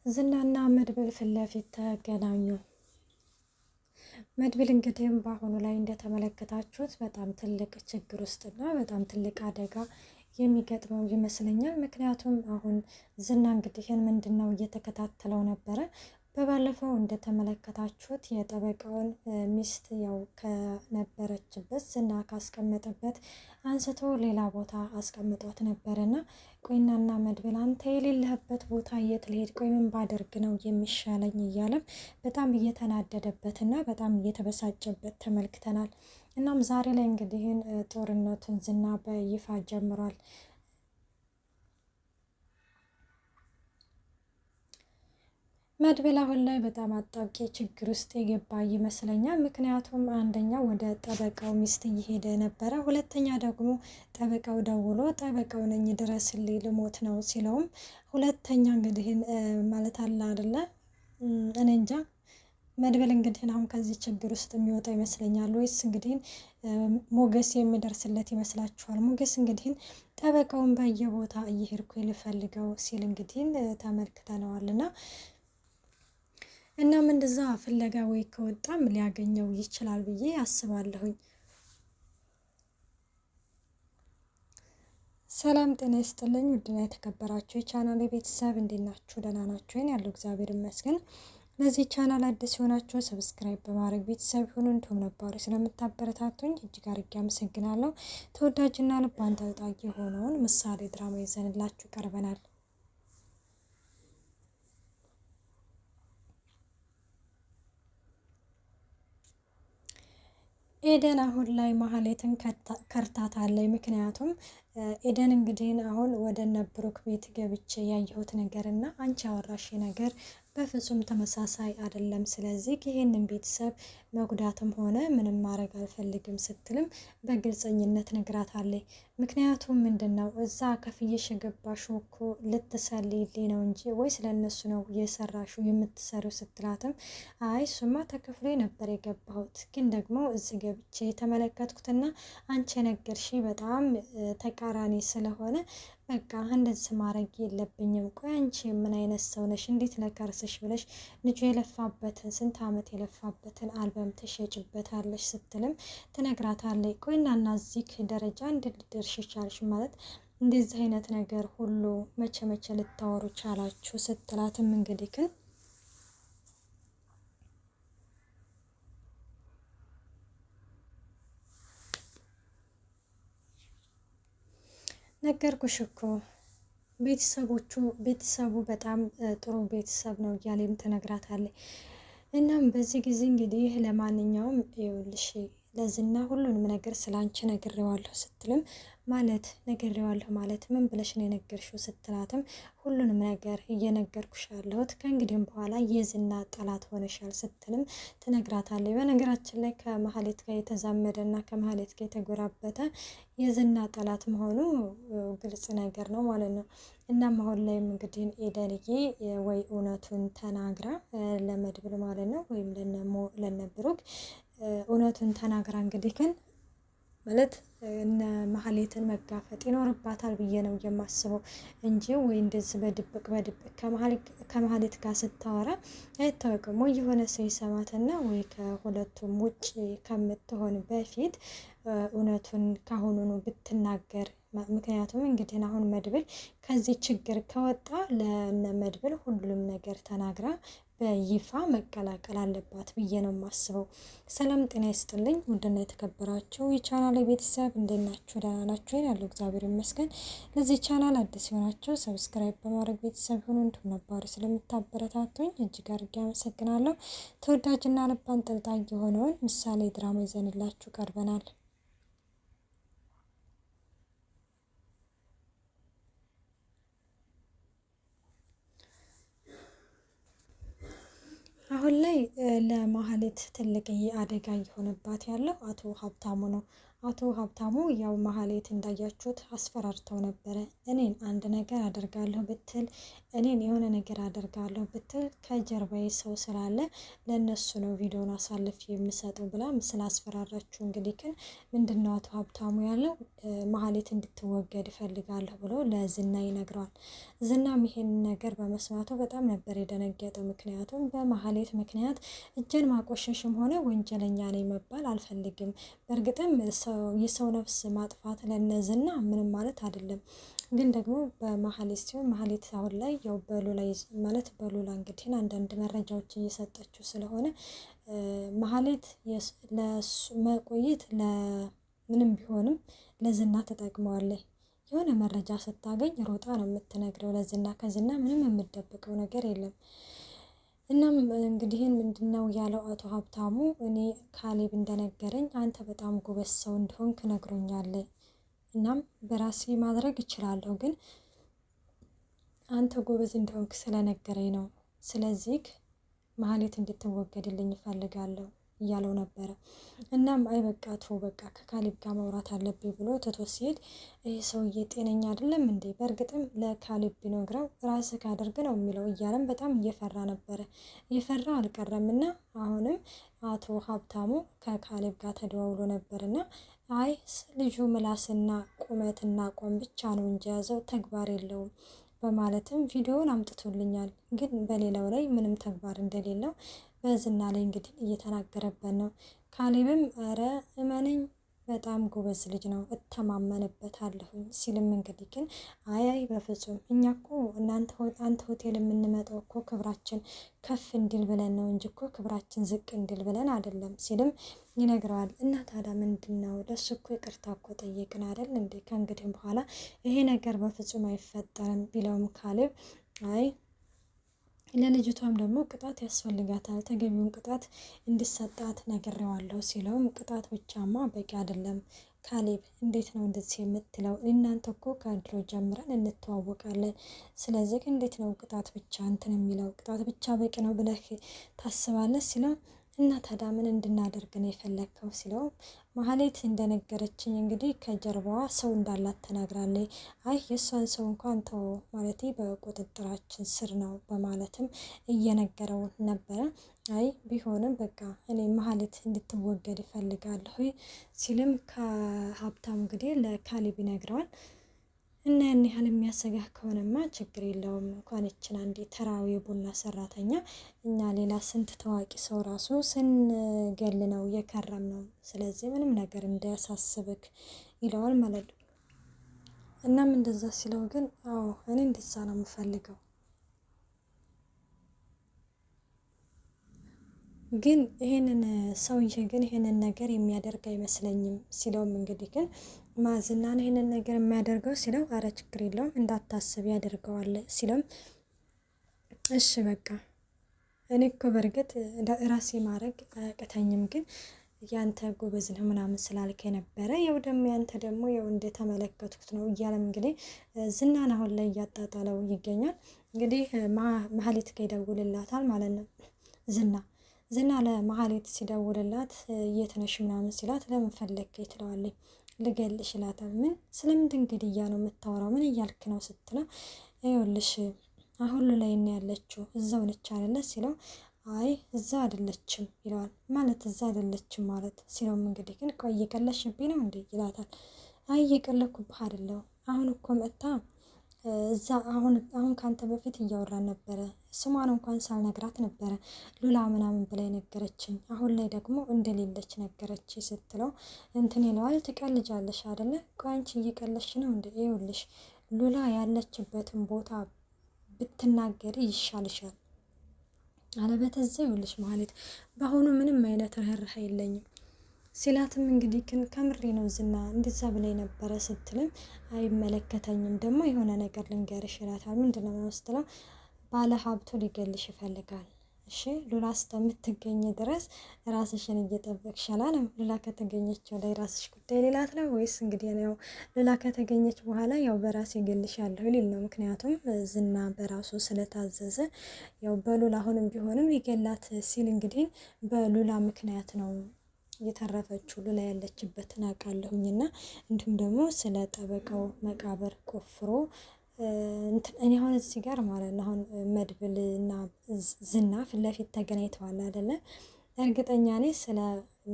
ዝናና መድብል ፊት ለፊት ተገናኙ። መድብል እንግዲህም በአሁኑ ላይ እንደተመለከታችሁት በጣም ትልቅ ችግር ውስጥና በጣም ትልቅ አደጋ የሚገጥመው ይመስለኛል። ምክንያቱም አሁን ዝና እንግዲህን ምንድነው እየተከታተለው ነበረ። በባለፈው እንደተመለከታችሁት የጠበቃውን ሚስት ያው ከነበረችበት ዝና ካስቀመጠበት አንስቶ ሌላ ቦታ አስቀምጧት ነበርና ቆይናና መድብል አንተ የሌለህበት ቦታ የት ልሄድ፣ ቆይ ምን ባደርግ ነው የሚሻለኝ እያለም በጣም እየተናደደበትና በጣም እየተበሳጨበት ተመልክተናል። እናም ዛሬ ላይ እንግዲህን ጦርነቱን ዝና በይፋ ጀምሯል። መድብል አሁን ላይ በጣም አጣብቂ ችግር ውስጥ የገባ ይመስለኛል። ምክንያቱም አንደኛ ወደ ጠበቃው ሚስት እየሄደ ነበረ፣ ሁለተኛ ደግሞ ጠበቃው ደውሎ ጠበቃው ነኝ ድረስልኝ ልሞት ነው ሲለውም ሁለተኛ እንግዲህ ማለት አለ አይደለ እኔ እንጃ። መድብል እንግዲህ አሁን ከዚህ ችግር ውስጥ የሚወጣ ይመስለኛል ወይስ እንግዲህ ሞገስ የሚደርስለት ይመስላችኋል? ሞገስ እንግዲህ ጠበቃውን በየቦታ እየሄድኩ ልፈልገው ሲል እንግዲህ ተመልክተነዋልና እናም እንደዛ ፍለጋ ወይ ከወጣም ሊያገኘው ይችላል ብዬ አስባለሁኝ። ሰላም ጤና ይስጥልኝ ውድና የተከበራችሁ የቻናሌ ቤተሰብ እንዴት ናችሁ? ደህና ናችሁ? ያለው እግዚአብሔር ይመስገን። ለዚህ ቻናል አዲስ የሆናችሁ ሰብስክራይብ በማድረግ ቤተሰብ ሁኑ። እንዲሁም ነባሩ ስለምታበረታቱኝ እጅግ አድርጌ አመሰግናለሁ። ተወዳጅና ልብ አንጠልጣይ የሆነውን ምሳሌ ድራማ ይዘንላችሁ ቀርበናል። ኤደን አሁን ላይ ማህሌትን ከርታታለች። ምክንያቱም ኤደን እንግዲህ አሁን ወደ እነ ብሩክ ቤት ገብቼ ያየሁት ነገር እና አንቺ ያወራሽ ነገር በፍጹም ተመሳሳይ አይደለም። ስለዚህ ይሄንን ቤተሰብ መጉዳትም ሆነ ምንም ማድረግ አልፈልግም ስትልም በግልጸኝነት ነግራታለች። ምክንያቱም ምንድነው እዛ ከፍየሽ የገባሽው እኮ ልትሰልይልኝ ነው እንጂ ወይ ስለነሱ ነው የሰራሽው የምትሰሪው ስትላትም አይ እሱማ ተከፍሎ ነበር የገባሁት፣ ግን ደግሞ እዚህ ገብቼ የተመለከትኩትና አንቺ የነገርሽ በጣም ተቃራኒ ስለሆነ በቃ እንደዚህ ማድረግ የለብኝም። ቆይ አንቺ ምን አይነት ሰው ነሽ? እንዴት ለከርስሽ ብለሽ ልጁ የለፋበትን ስንት ዓመት የለፋበትን አልበም ትሸጭበታለሽ ስትልም ትነግራታለች። ቆይና እዚህ ደረጃ እንድትደርሽ ቻልሽ ማለት እንደዚህ አይነት ነገር ሁሉ መቼ መቼ ልታወሩ ቻላችሁ? ስትላትም እንግዲህ ግን ነገርኩሽ እኮ ቤተሰቡ በጣም ጥሩ ቤተሰብ ነው እያለም ትነግራታለች። እናም በዚህ ጊዜ እንግዲህ ለማንኛውም ይኸውልሽ ለዝና ሁሉንም ነገር ስላንቺ ነግሬዋለሁ ስትልም ማለት ነግሬዋለሁ ማለት ምን ብለሽ ነው የነገርሽው? ስትላትም ሁሉንም ነገር እየነገርኩሽ ያለሁት ከእንግዲህም በኋላ የዝና ጠላት ሆነሻል ስትልም ትነግራታለች። በነገራችን ላይ ከመሀሌት ጋር የተዛመደ እና ከመሀሌት ጋር የተጎራበተ የዝና ጠላት መሆኑ ግልጽ ነገር ነው ማለት ነው። እናም አሁን ላይም እንግዲህ ኤደንዬ ወይ እውነቱን ተናግራ ለመድብል ማለት ነው ወይም ለነ ብሩክ እውነቱን ተናግራ እንግዲህ ግን ማለት እነ መሀሌትን መጋፈጥ ይኖርባታል ብዬ ነው የማስበው እንጂ ወይ እንደዚህ በድብቅ ከመሀሌት ጋር ስታወራ አይታወቅም። ወይ የሆነ ሰው ይሰማትና ወይ ከሁለቱም ውጭ ከምትሆን በፊት እውነቱን ካሁኑኑ ብትናገር። ምክንያቱም እንግዲህ አሁን መድብል ከዚህ ችግር ከወጣ ለነ መድብል ሁሉም ነገር ተናግራ በይፋ መቀላቀል አለባት ብዬ ነው የማስበው። ሰላም ጤና ይስጥልኝ ውድና የተከበራችሁ የቻናል ቤተሰብ እንዴት ናችሁ? ደህና ናችሁ? ያለው እግዚአብሔር ይመስገን። ለዚህ ቻናል አዲስ የሆናችሁ ሰብስክራይብ በማድረግ ቤተሰብ ሆኑ። እንዲሁም ነባሩ ስለምታበረታቱኝ እጅግ አድርጌ አመሰግናለሁ። ተወዳጅና ልብ አንጠልጣይ የሆነውን ምሳሌ ድራማ ይዘንላችሁ ቀርበናል። አሁን ላይ ለማህሌት ትልቅዬ አደጋ እየሆነባት ያለው አቶ ሀብታሙ ነው። አቶ ሀብታሙ ያው ማህሌት እንዳያችሁት አስፈራርተው ነበረ። እኔን አንድ ነገር አደርጋለሁ ብትል፣ እኔን የሆነ ነገር አደርጋለሁ ብትል ከጀርባዬ ሰው ስላለ ለእነሱ ነው ቪዲዮን አሳልፍ የምሰጠው ብላ ስላስፈራራችሁ እንግዲህ ግን ምንድነው አቶ ሀብታሙ ያለው ማህሌት እንድትወገድ እፈልጋለሁ ብሎ ለዝና ይነግረዋል። ዝናም ይሄን ነገር በመስማቱ በጣም ነበር የደነገጠው። ምክንያቱም በማህሌት ምክንያት እጄን ማቆሸሽም ሆነ ወንጀለኛ ነኝ መባል አልፈልግም። በእርግጥም የሰው ነፍስ ማጥፋት ለነዝና ምንም ማለት አይደለም። ግን ደግሞ በማህሌት ሲሆን ማህሌት አሁን ላይ ያው በሉላ ማለት በሉላ እንግዲህ አንዳንድ መረጃዎች እየሰጠችው ስለሆነ ማህሌት መቆየት ለምንም ቢሆንም ለዝና ተጠቅመዋለች። የሆነ መረጃ ስታገኝ ሮጣ ነው የምትነግረው ለዝና። ከዝና ምንም የምትደብቀው ነገር የለም። እናም እንግዲህ ምንድነው ያለው አቶ ሀብታሙ፣ እኔ ካሌብ እንደነገረኝ አንተ በጣም ጎበዝ ሰው እንደሆንክ ነግሮኛል። እናም በራሴ ማድረግ እችላለሁ፣ ግን አንተ ጎበዝ እንደሆንክ ስለነገረኝ ነው። ስለዚህ ማህሌት እንድትወገድልኝ እፈልጋለሁ እያለው ነበረ። እናም አይበቃቱ በቃ ከካሌብ ጋር ማውራት አለብኝ ብሎ ትቶ ሲሄድ ይህ ሰውዬ ጤነኛ አይደለም እንዴ? በእርግጥም ለካሌብ ቢነግረው ራስህ ካደርግ ነው የሚለው እያለም በጣም እየፈራ ነበረ። እየፈራው አልቀረም እና አሁንም አቶ ሀብታሙ ከካሌብ ጋር ተደዋውሎ ነበርና አይ ልጁ ምላስና ቁመትና ቆም ብቻ ነው እንጂ ያዘው ተግባር የለውም በማለትም ቪዲዮውን አምጥቶልኛል። ግን በሌላው ላይ ምንም ተግባር እንደሌለው በዝና ላይ እንግዲህ እየተናገረበት ነው። ካሌብም ኧረ እመነኝ በጣም ጎበዝ ልጅ ነው እተማመንበታለሁኝ ሲልም እንግዲህ ግን አይ በፍጹም እኛ እኮ አንተ ሆቴል የምንመጣው እኮ ክብራችን ከፍ እንዲል ብለን ነው እንጂ እኮ ክብራችን ዝቅ እንዲል ብለን አይደለም ሲልም ይነግረዋል። እና ታዲያ ምንድን ነው ለሱ እኮ ይቅርታ እኮ ጠየቅን አይደል እንዴ? ከእንግዲህ በኋላ ይሄ ነገር በፍጹም አይፈጠርም ቢለውም ካሌብ አይ ለልጅቷም ደግሞ ቅጣት ያስፈልጋታል፣ ተገቢውን ቅጣት እንዲሰጣት ነግሬዋለሁ ሲለውም ቅጣት ብቻማ በቂ አይደለም ካሌብ፣ እንዴት ነው እንደዚህ የምትለው? እናንተ እኮ ከድሮ ጀምረን እንተዋወቃለን። ስለዚህ እንዴት ነው ቅጣት ብቻ እንትን የሚለው? ቅጣት ብቻ በቂ ነው ብለህ ታስባለህ? ሲለው እና ታዲያ ምን እንድናደርግ ነው የፈለግከው? ሲለው ማህሌት እንደነገረችኝ እንግዲህ ከጀርባዋ ሰው እንዳላት ተናግራለች። አይ የእሷን ሰው እንኳን ተው ማለቴ በቁጥጥራችን ስር ነው በማለትም እየነገረው ነበረ። አይ ቢሆንም በቃ እኔ ማህሌት እንድትወገድ ይፈልጋለሁ ሲልም ከሀብታም እንግዲህ ለካሌብ ይነግረዋል። እና ያን ያህል የሚያሰጋህ ከሆነማ ችግር የለውም። እንኳን ይችን አንዴ ተራዊ ቡና ሰራተኛ እኛ ሌላ ስንት ታዋቂ ሰው ራሱ ስንገል ነው የከረም ነው። ስለዚህ ምንም ነገር እንዳያሳስብክ ይለዋል ማለት ነው። እናም እንደዛ ሲለው ግን አዎ እኔ እንደዛ ነው የምፈልገው፣ ግን ይሄንን ሰውዬ ግን ይሄንን ነገር የሚያደርግ አይመስለኝም ሲለውም እንግዲህ ግን ማዝናን ይሄንን ነገር የሚያደርገው ሲለው አረ ችግር የለውም እንዳታስብ ያደርገዋል ሲለውም እሺ በቃ እኔ እኮ በእርግጥ ራሴ ማድረግ አያቅተኝም፣ ግን ያንተ ጎበዝ ነው ምናምን ስላልከ ነበረ። ያው ደግሞ ያንተ ደግሞ ያው እንደተመለከቱት ነው እያለም እንግዲህ ዝናን አሁን ላይ እያጣጣለው ይገኛል። እንግዲህ ማህሌት ጋር ይደውልላታል ማለት ነው። ዝና ለማህሌት ሲደውልላት የት ነሽ ምናምን ሲላት ለምን ፈለግከኝ ትለዋለች። ልገልሽ ይላታል። ምን ስለምንድን ግድያ ነው የምታወራው? ምን እያልክ ነው ስትለው ይኸውልሽ አሁን ላይ ነው ያለችው እዛው ነች አይደለ ሲለው አይ እዛ አይደለችም ይለዋል። ማለት እዛ አይደለችም ማለት ሲለውም እንግዲህ ግን ቆይ እየቀለድሽብኝ ነው እንዴ ይላታል። አይ እየቀለድኩብህ አይደለም አሁን እኮ መጣ እዛ አሁን ካንተ በፊት እያወራን ነበረ። ስሟን እንኳን ሳልነግራት ነበረ ሉላ ምናምን ብላይ ነገረችኝ። አሁን ላይ ደግሞ እንደሌለች ነገረች ስትለው እንትን ይለዋል። ትቀልጃለሽ አይደለ? ቆይ አንቺ እየቀለድሽ ነው እንዴ? ይኸውልሽ ሉላ ያለችበትን ቦታ ብትናገሪ ይሻልሻል። አለበለዚያ ይኸውልሽ ማለት በአሁኑ ምንም አይነት ርህራሄ የለኝም ሲላትም እንግዲህ ግን ከምሬ ነው ዝና እንደዛ ብላይ ነበረ ስትልም አይመለከተኝም ደግሞ የሆነ ነገር ልንገርሽ ይላታል። ምንድነው ስትለው ባለ ሀብቱ ሊገልሽ ይፈልጋል እሺ ሉላ እስከምትገኝ ድረስ ራስሽን እየጠበቅሽ አላለም። ሉላ ከተገኘች ላይ ራስሽ ጉዳይ ሌላት ነው ወይስ እንግዲህ ያው ሉላ ከተገኘች በኋላ ያው በራሴ እገልሻለሁ ሊል ነው። ምክንያቱም ዝና በራሱ ስለታዘዘ ያው በሉላ አሁንም ቢሆንም ሊገላት ሲል እንግዲህ በሉላ ምክንያት ነው የተረፈችው። ሉላ ያለችበትን አውቃለሁኝና እንዲሁም ደግሞ ስለ ጠበቃው መቃብር ቆፍሮ እኔ አሁን እዚህ ጋር ማለት ነው አሁን መድብል እና ዝና ፊት ለፊት ተገናኝተዋል አይደለ? እርግጠኛ ነኝ ስለ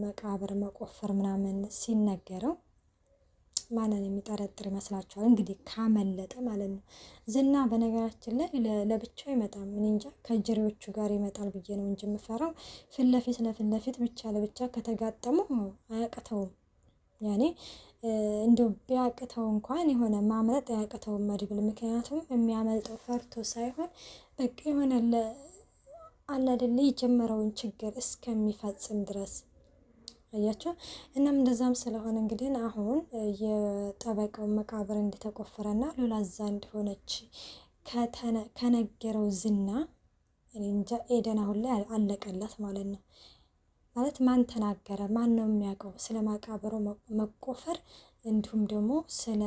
መቃብር መቆፈር ምናምን ሲነገረው ማንን የሚጠረጥር ይመስላችኋል? እንግዲህ ካመለጠ ማለት ነው። ዝና በነገራችን ላይ ለብቻው አይመጣም። እኔ እንጃ ከጅሬዎቹ ጋር ይመጣል ብዬ ነው እንጂ የምፈራው ፊት ለፊት ብቻ ለብቻ ከተጋጠሙ አያቅተውም። ያኔ እንደው ቢያቅተው እንኳን የሆነ ማምለጥ አያቅተውም መድብል። ምክንያቱም የሚያመልጠው ፈርቶ ሳይሆን በቃ የሆነ አለ አይደለ የጀመረውን ችግር እስከሚፈጽም ድረስ አያቸው። እናም እንደዛም ስለሆነ እንግዲህ አሁን የጠበቃው መቃብር እንደተቆፈረና ሉላ እዛ እንደሆነች ከነገረው ዝና እንጃ ኤደን አሁን ላይ አለቀላት ማለት ነው። ማለት ማን ተናገረ? ማን ነው የሚያውቀው ስለ መቃብሩ መቆፈር? እንዲሁም ደግሞ ስለ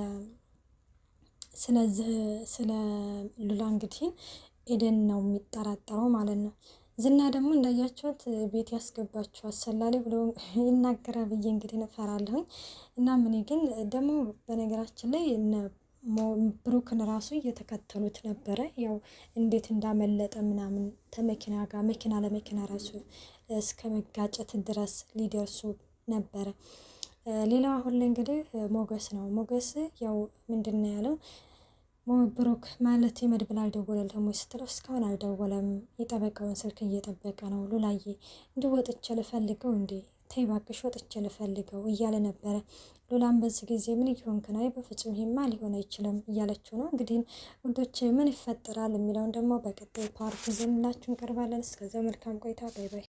ሉላ እንግዲህ ኤደን ነው የሚጠራጠረው ማለት ነው። ዝና ደግሞ እንዳያችሁት ቤት ያስገባችሁ አሰላሌ ብሎ ይናገራል ብዬ እንግዲህ እፈራለሁኝ። እና ምን ግን ደግሞ በነገራችን ላይ ብሩክን ራሱ እየተከተሉት ነበረ። ያው እንዴት እንዳመለጠ ምናምን ተመኪና ጋር መኪና ለመኪና ራሱ እስከ መጋጨት ድረስ ሊደርሱ ነበረ። ሌላው አሁን ላይ እንግዲህ ሞገስ ነው። ሞገስ ያው ምንድን ነው ያለው ብሩክ ማለት መድብል አልደወለልህም ወይ ስትለው እስካሁን አልደወለም፣ የጠበቃውን ስልክ እየጠበቀ ነው። ሉላዬ እንዲህ ወጥቼ ልፈልገው እንዴ ተይ እባክሽ ወጥቼ ልፈልገው እያለ ነበረ። ሉላም በዚህ ጊዜ ምን እየሆንክ ነው? በፍጹም ይሄማ ሊሆን አይችልም እያለችው ነው። እንግዲህ ውዶች ምን ይፈጠራል የሚለውን ደግሞ በቀጣይ ፓርት ይዘንላችሁ እንቀርባለን። እስከዚያው መልካም ቆይታ። ባይ ባይ።